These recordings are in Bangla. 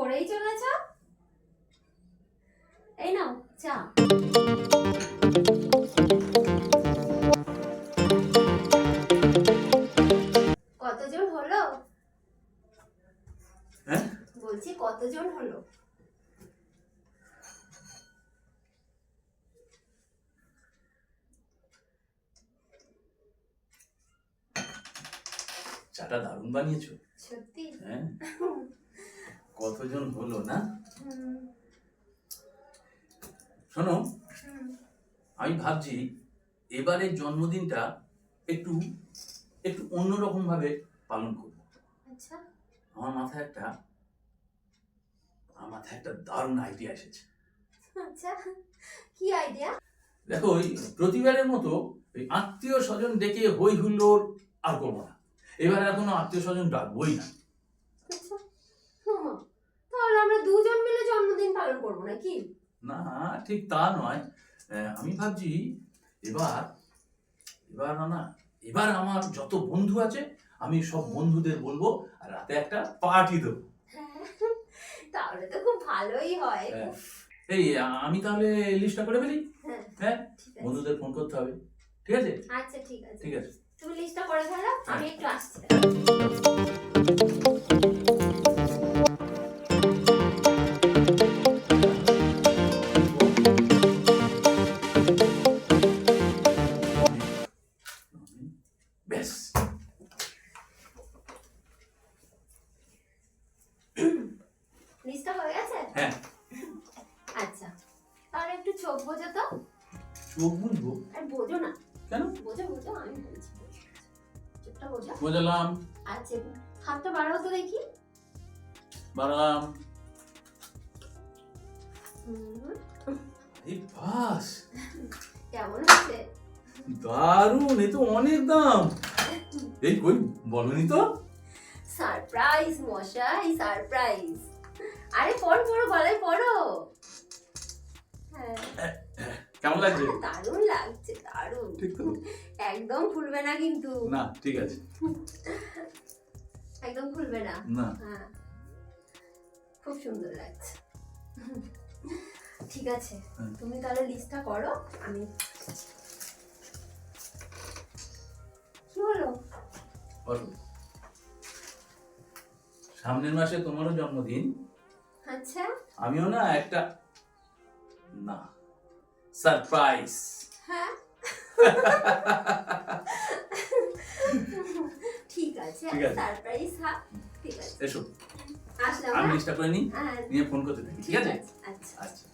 করেই চলেছ। এই নাও চা। কতজন হলো? হ্যাঁ বলছি কতজন হলো? চাটা দারুণ বানিয়েছো। সত্যি? হ্যাঁ কতজন হলো না? শোনো, আমি ভাবছি এবারের জন্মদিনটা একটু একটু অন্যরকম ভাবে পালন করব। আচ্ছা, আমার মাথায় একটা দারুণ আইডিয়া এসেছে। আচ্ছা, কি আইডিয়া? দেখো, ওই প্রতিবারের মতো ওই আত্মীয় স্বজন ডেকে হই হুল্লোড় আর করবো না। এবার আর কোনো আত্মীয় স্বজন ডাকবই না। আচ্ছা, তাহলে আমরা দুজন মিলে জন্মদিন পালন করবো নাকি? না, ঠিক তা নয়। আমি ভাবছি এবার এবার না এবার আমার যত বন্ধু আছে আমি সব বন্ধুদের বলবো আর রাতে একটা পার্টি দেবো। তাহলে তো খুব ভালোই হয়। এই আমি তাহলে লিস্টটা করে ফেলি। হ্যাঁ, ঠিক আছে। বন্ধুদের ফোন করতে হবে। ঠিক আছে? আচ্ছা, ঠিক আছে। ঠিক আছে। তুমি লিস্টটা করে ফেলো, আমি একটু আসছি। ব্যাস, লিস্টটা হয়ে গেছে? হ্যাঁ। আচ্ছা, তাহলে একটু চোখ বোঝো তো। চোখ বুঝবো? আর বোঝো না। কেন? বোঝো, আমি বলছি। চোখটা বোঝো। বোঝালাম। আচ্ছা, হাতটা বাড়াও তো দেখি। বাড়ালাম। এই বাস, কেমন হচ্ছে? দারুণ, এ তো অনেক দাম। এই কই বলনি তো? সারপ্রাইজ মশাই, সারপ্রাইজ। আরে পড়ো গলায় পড়ো। হ্যাঁ, কেমন লাগছে? দারুণ লাগছে, দারুণ। ঠিক তো? একদম খুলবে না কিন্তু। না, ঠিক আছে। একদম খুলবে না। না। হ্যাঁ, খুব সুন্দর লাগছে। ঠিক আছে, তুমি তাহলে লিস্টটা করো, আমি কি হলো? বলো। সামনের মাসে তোমারও জন্মদিন। আচ্ছা, আমিও না একটা না সারপ্রাইজ। হ্যাঁ। ঠিক আছে, সারপ্রাইজ। হ্যাঁ, ঠিক আছে। এসো, আসলাম। আমি লিস্টটা করে নিই, হ্যাঁ, নিয়ে ফোন করতে থাকি। ঠিক আছে? আচ্ছা। আচ্ছা।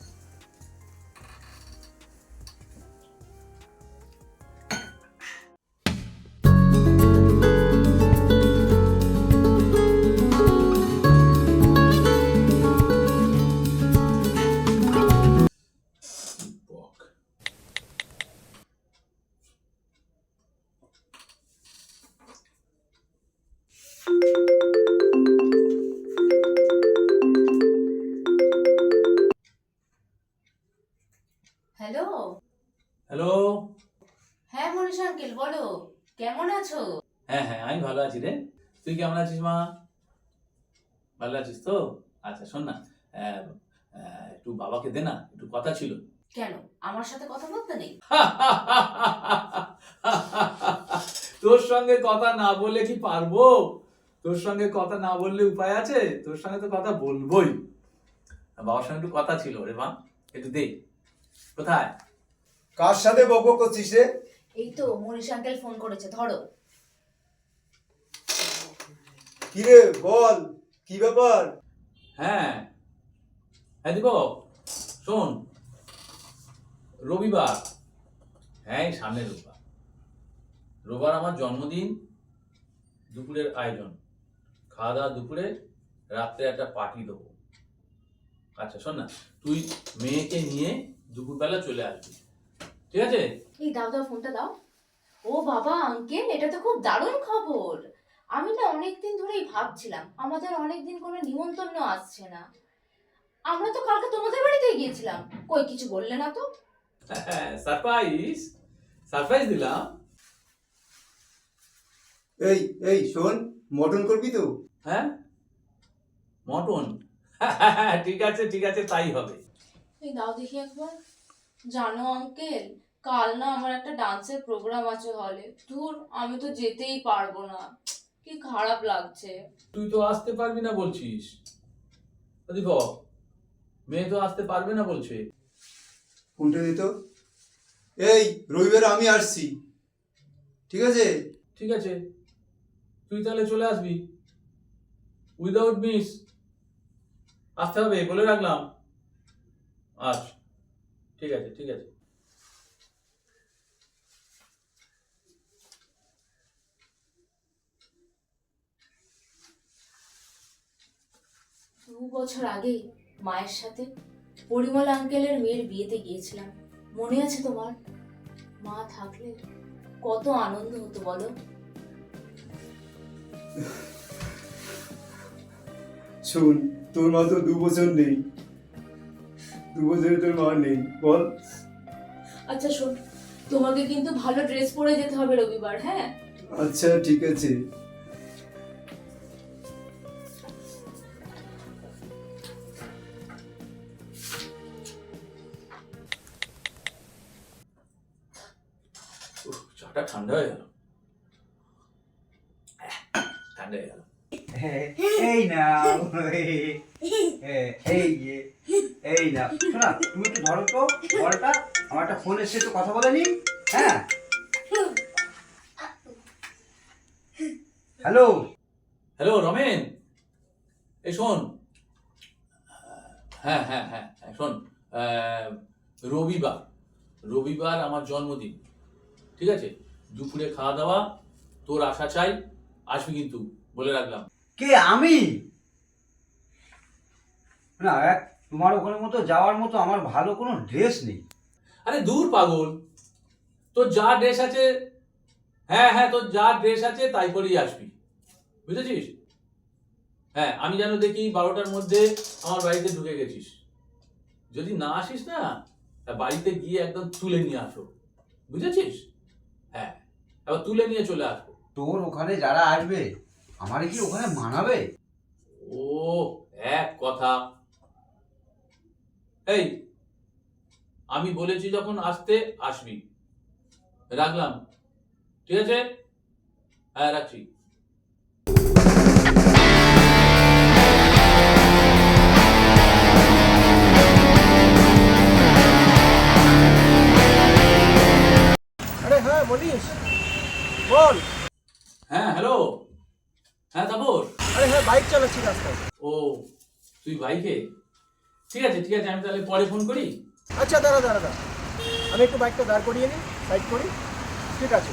হ্যালো। হ্যালো। হ্যাঁ মনীষ আঙ্কেল, বলো কেমন আছো? হ্যাঁ হ্যাঁ, আমি ভালো আছি রে। তুই কেমন আছিস মা? ভালো আছিস তো? আচ্ছা শোন না, একটু বাবাকে দে না, একটু কথা ছিল। কেন, আমার সাথে কথা বলতে নেই? তোর সঙ্গে কথা না বললে কি পারবো? তোর সঙ্গে কথা না বললে উপায় আছে? তোর সঙ্গে তো কথা বলবোই। বাবার সঙ্গে একটু কথা ছিল রে মা, একটু দে। কোথায়? কার সাথে বকবক করছিস রে? এই তো মনীষ আঙ্কেল ফোন করেছে, ধরো। কি রে বল, কি ব্যাপার? হ্যাঁ হ্যাঁ দীপক, শোন, রবিবার, হ্যাঁ এই সামনের রোববার আমার জন্মদিন, দুপুরের আয়োজন, খাওয়া দাওয়া দুপুরে, রাত্রে একটা পার্টি দেবো। আচ্ছা শোন না, তুই মেয়েকে নিয়ে দুপুরবেলা চলে আসবি, ঠিক আছে? এই দাও দাও, ফোনটা দাও। ও বাবা আঙ্কেল, এটা তো খুব দারুণ খবর। আমি না অনেকদিন ধরেই ভাবছিলাম আমাদের অনেকদিন কোনো নিমন্ত্রণ আসছে না। আমরা তো কালকে তোমাদের বাড়িতে গিয়েছিলাম, কই কিছু বললে না তো? সারপ্রাইজ সারপ্রাইজ দিলাম। এই এই শোন, মটন করবি তো? হ্যাঁ, মটন? ঠিক আছে তাই হবে। এই দাও দেখি একবার। জানো আঙ্কেল, কাল না আমার একটা ডান্সের প্রোগ্রাম আছে হলে। ধুর, আমি তো যেতেই পারবো না, কি খারাপ লাগছে। তুই তো আসতে পারবি না বলছিস। দীপক, মেয়ে তো আসতে পারবে না বলছে। ফোনটা দিত। এই রবিবার আমি আসছি, ঠিক আছে? ঠিক আছে, তুই তাহলে চলে আসবি, উইদাউট মিস আসতে হবে বলে রাখলাম। আচ্ছা, ঠিক আছে ঠিক আছে। 2 বছর আগে মায়ের সাথে পরিমল আঙ্কেলের মেয়ের বিয়েতে গিয়েছিলাম, মনে আছে তোমার? মা থাকলে কত আনন্দ হতো বলো। শোন, তোর মা তো 2 বছর নেই, 2 বছরে তোর মা নেই, বল। আচ্ছা শোন, তোমাকে কিন্তু ভালো ড্রেস পরে যেতে হবে রবিবার, হ্যাঁ? আচ্ছা ঠিক আছে। চাটা ঠান্ডা হয়ে গেল, ঠান্ডা হয়ে গেল। এই নাও, এই নাও। শোনা, তুমি একটু ধরো তো বলটা, আমার একটা ফোন এসে, একটু কথা বলে নি। হ্যাঁ, হ্যালো। হ্যালো রমেন, এই শোন। হ্যাঁ হ্যাঁ হ্যাঁ হ্যাঁ, শোন, রবিবার রবিবার আমার জন্মদিন, ঠিক আছে? দুপুরে খাওয়া দাওয়া, তোর আশা চাই, আসবি কিন্তু বলে রাখলাম। কে, আমি? না, তোমার ওখানে মতো যাওয়ার মতো আমার ভালো কোনো ড্রেস নেই। আরে দূর পাগল, তোর যা ড্রেস আছে, হ্যাঁ হ্যাঁ, তোর যা ড্রেস আছে তাই পরেই আসবি, বুঝেছিস? হ্যাঁ, আমি যেন দেখি 12টার মধ্যে আমার বাড়িতে ঢুকে গেছিস। যদি না আসিস না, বাড়িতে গিয়ে একদম তুলে নিয়ে আসো, বুঝেছিস? হ্যাঁ, এবার তুলে নিয়ে চলে আসবো। তোর ওখানে যারা আসবে, আমার কি ওখানে মানাবে? ও, এক কথা। এই, আমি বলেছি যখন আসতে, আসবি, রাখলাম, ঠিক আছে? হ্যাঁ, রাখছি। আরে হ্যাঁ, বলিস, বল। হ্যাঁ হ্যালো, হ্যাঁ তাপস। আরে হ্যাঁ, বাইক চালাচ্ছি রাস্তায়। ও, তুই বাইকে? ঠিক আছে ঠিক আছে, আমি তাহলে পরে ফোন করি। আচ্ছা, দাঁড়া দাঁড়া দাঁড়া, আমি একটু বাইকটা দাঁড় করিয়ে নিই, সাইড করি। ঠিক আছে,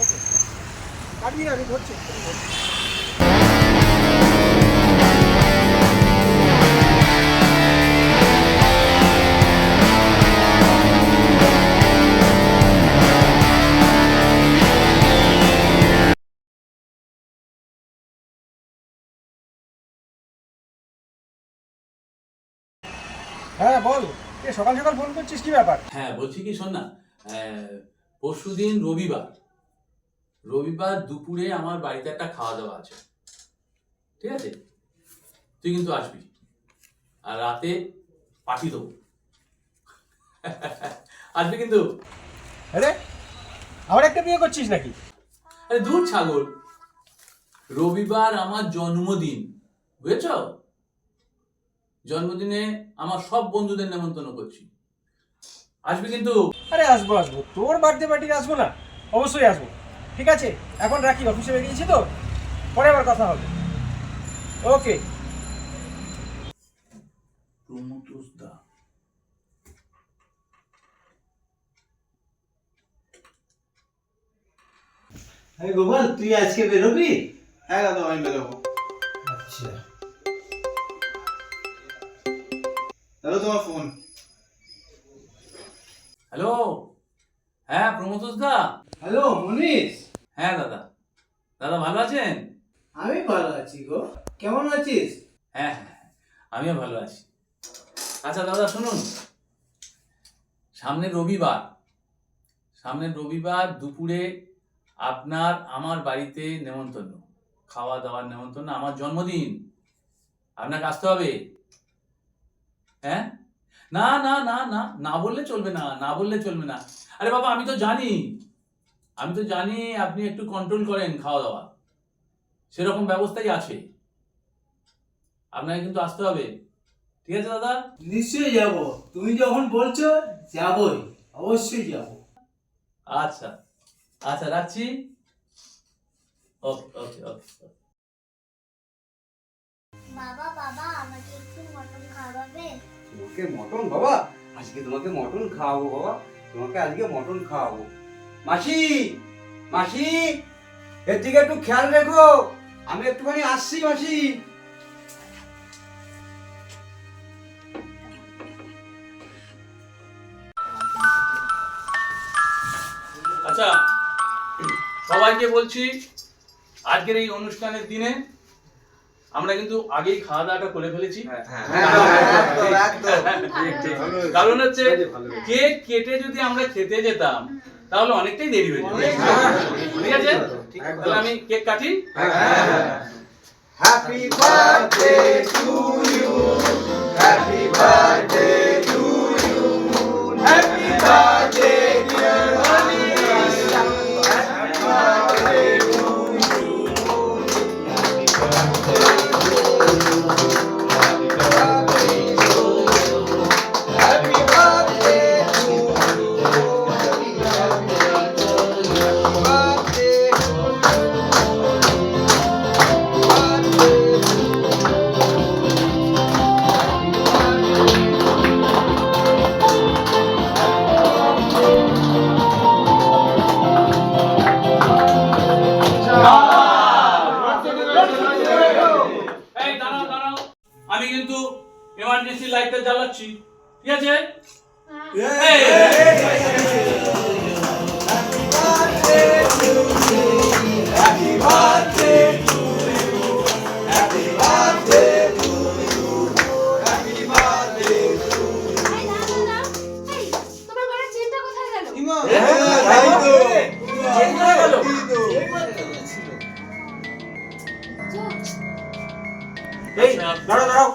ওকে, কাটবি না, আমি ধরছি। হ্যাঁ বল, এ সকাল সকাল ফোন করছিস, কি ব্যাপার? হ্যাঁ, বলছি কি, শোন না, পরশুদিন রবিবার রবিবার দুপুরে আমার বাড়িতে একটা খাওয়া দাওয়া আছে, ঠিক আছে? তুই কিন্তু আসবি, আর রাতে পার্টি দেবো। আসবি কিন্তু। আরে আবার একটা বিয়ে করছিস নাকি? আরে দূর ছাগল, রবিবার আমার জন্মদিন, বুঝেছ? জন্মদিনে আমার সব বন্ধুদের নেমন্তন্ন করছি, আসবি কিন্তু। আরে আসবো আসবো, তোর বার্থডে পার্টি আসবো না? অবশ্যই আসবো। ঠিক আছে, এখন রাখি, অফিসে বেরিয়েছি তো, পরে আবার কথা হবে। ওকে। প্রমোদোস দা, হ্যাঁ গোপাল, তুই আজকে বেরোবি? হ্যাঁ দাদা, আমি বেরোবো। আচ্ছা। দাদা, তোমার ফোন। হ্যালো, হ্যাঁ প্রমোদোস দা। হ্যালো মনীষ। হ্যাঁ দাদা, দাদা ভালো আছেন? আমি ভালো আছি গো, কেমন আছিস? হ্যাঁ হ্যাঁ, আমিও ভালো আছি। আচ্ছা দাদা শুনুন, সামনের রবিবার দুপুরে আপনার আমার বাড়িতে নেমন্তন্ন, খাওয়া দাওয়ার নেমন্তন্ন, আমার জন্মদিন, আপনাকে আসতে হবে। হ্যাঁ, না না না না, না বললে চলবে না, না বললে চলবে না। আরে বাবা, আমি তো জানি আপনি একটু কন্ট্রোল করেন খাওয়া দাওয়া, সেরকম ব্যবস্থাই আছে। আপনাকে কিন্তু আসতে হবে, ঠিক আছে দাদা? নিশ্চয়ই যাব, তুমি যখন বলছো যাবই, অবশ্যই যাব। আচ্ছা আচ্ছা, রাখছি। ওকে ওকে ওকে। বাবা বাবা আমাকে একটু মটন খাওয়াবে? তোমাকে মটন বাবা? আজকে তোমাকে মটন খাওয়াবো বাবা, তোমাকে আজকে মটন খাওয়াবো। মাসি, মাসি, এর দিকে একটু খেয়াল রেখো, আমি একটুখানি আসছি মাসি। আচ্ছা, সবাইকে বলছি, আজকের এই অনুষ্ঠানের দিনে আমরা কিন্তু আগেই খাওয়া দাওয়াটা করে ফেলেছি। ঠিক, ঠিক। কারণ হচ্ছে কেক কেটে যদি আমরা খেতে যেতাম তাহলে অনেকটাই দেরি হয়ে যেত। ঠিক আছে, তাহলে আমি কেক কাটি। Happy birthday to you, happy birthday to you, happy birthday dear Manish, happy birthday to you, happy birthday to এই দাঁড়াও দাঁড়াও, আমি কিন্তু এমার্জেন্সি লাইটটা জ্বালাচ্ছি, ঠিক আছে? তোমার গলার চেনটা কোথায় গেল? এই দাঁড়াও দাঁড়াও,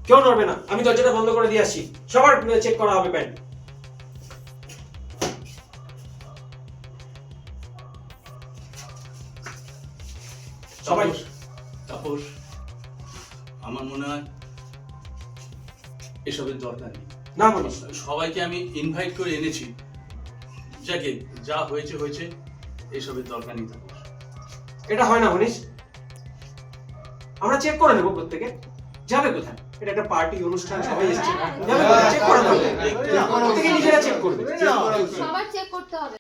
কেউ নড়বে না, আমি দরজাটা বন্ধ করে দিয়ে আসছি। সবার চেক করা হবে প্যান্ট। সবাই তাপস, আমার মনে হয় এসবের দরকার নেই। না বলিস, সবাইকে আমি ইনভাইট করে এনেছি, যাকে যা হয়েছে হয়েছে, এসবের দরকার নেই। তাপস, এটা হয় না মনীষ, আমরা চেক করে নেবো প্রত্যেকে। যাবে কোথায়? এটা একটা পার্টি অনুষ্ঠান, সবাই এসেছে, যাবে কোথায়? চেক করা হবে, প্রত্যেকে নিজেরা চেক করবে। সবার চেক করতে হবে।